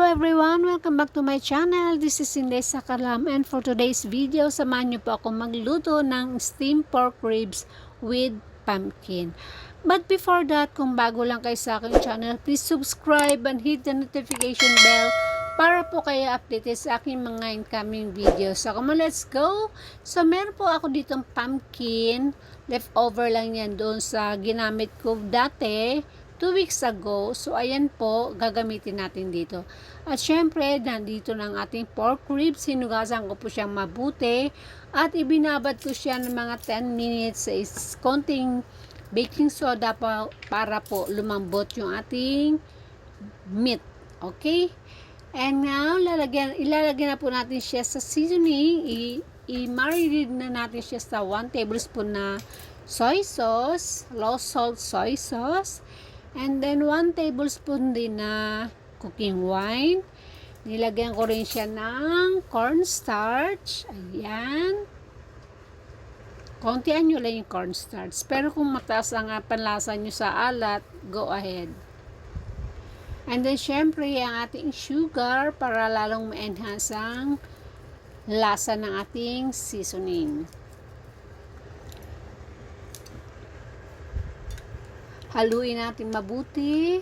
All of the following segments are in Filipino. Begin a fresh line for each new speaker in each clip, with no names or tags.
Hello everyone! Welcome back to my channel. This is Inday Sakalam, and for today's video, samahan niyo po ako magluto ng steamed pork ribs with pumpkin. But before that, kung bago lang kayo sa aking channel, please subscribe and hit the notification bell para po kayo updated sa aking mga incoming videos. So come on, let's go! So meron po ako ditong pumpkin. Leftover lang yan doon sa ginamit ko dati 2 weeks ago. So, ayan po, gagamitin natin dito. At syempre, nandito ng ating pork ribs. Hinugasan ko po siyang mabuti. At ibinabad ko siya ng mga 10 minutes sa konting baking soda para po lumambot yung ating meat. Okay? And now, ilalagyan na po natin siya sa seasoning. I-marinate na natin siya sa 1 tablespoon na soy sauce, low salt soy sauce. And then 1 tablespoon din na cooking wine. Nilagyan ko rin siya ng cornstarch. Ayan. Kontian nyo lang yung cornstarch. Pero kung mataas ang panlasa nyo sa alat, go ahead. And then syempre ang ating sugar para lalong ma-enhance ang lasa ng ating seasoning. Haluin natin mabuti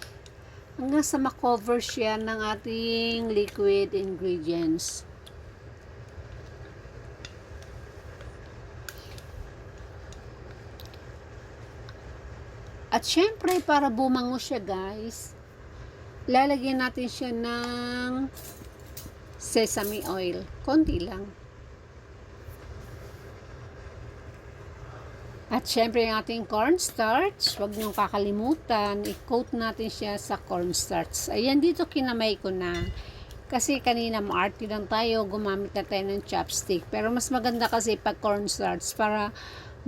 hanggang sa makover siya ng ating liquid ingredients. At syempre, para bumango siya guys, lalagyan natin siya ng sesame oil. Konti lang. At syempre yung ating cornstarch, huwag niyong kakalimutan, i-coat natin siya sa cornstarch. Ayan, dito kinamay ko na. Kasi kanina maarte lang tayo, gumamit na tayo ng chopstick. Pero mas maganda kasi pag cornstarch para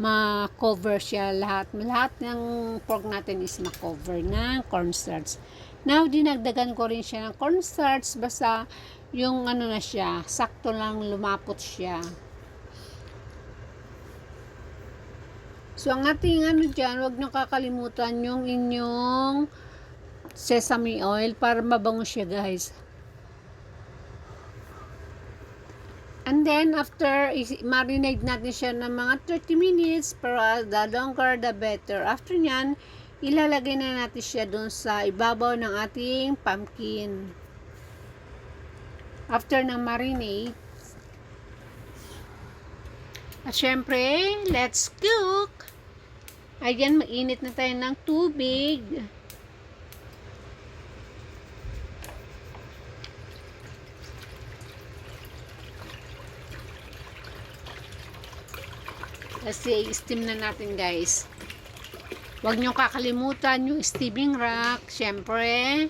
ma-cover siya lahat. Lahat ng pork natin is ma-cover ng cornstarch. Now, dinagdagan ko rin siya ng cornstarch, basta yung ano na siya, sakto lang lumapot siya. So, ang ating dyan, huwag nyo kakalimutan yung inyong sesame oil para mabango siya, guys. And then, after, marinate natin siya ng mga 30 minutes, pero the longer, the better. After nyan, ilalagay na natin siya dun sa ibabaw ng ating pumpkin. After ng marinate. At syempre, let's cook! Ayan, mainit na tayo ng tubig. Kasi i-steam na natin guys. Huwag nyo kakalimutan yung steaming rack. Syempre.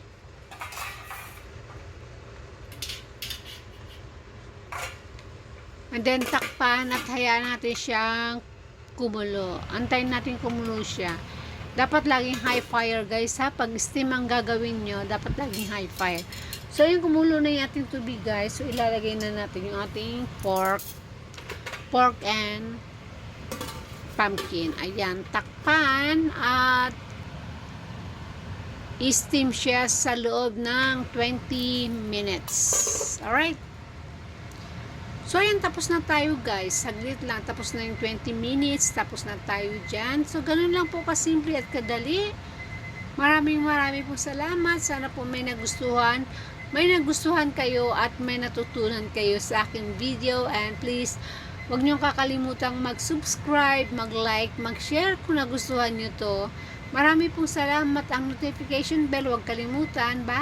And then takpan at hayaan natin siyang kumulo. Antayin natin kumulo siya. Dapat laging high fire guys ha. Pag steam ang gagawin nyo, dapat laging high fire. So yung kumulo na yung ating tubig guys. So ilalagay na natin yung ating pork and pumpkin. Ayan, takpan at i-steam siya sa loob ng 20 minutes. Alright? So, ayan, tapos na tayo guys. Saglit lang, tapos na yung 20 minutes. Tapos na tayo dyan. So, ganun lang po kasimple at kadali. Maraming po salamat. Sana po may nagustuhan. May nagustuhan kayo at may natutunan kayo sa aking video. And please, huwag niyong kakalimutang mag-subscribe, mag-like, mag-share kung nagustuhan niyo to. Marami pong salamat. Ang notification bell, huwag kalimutan. Bye!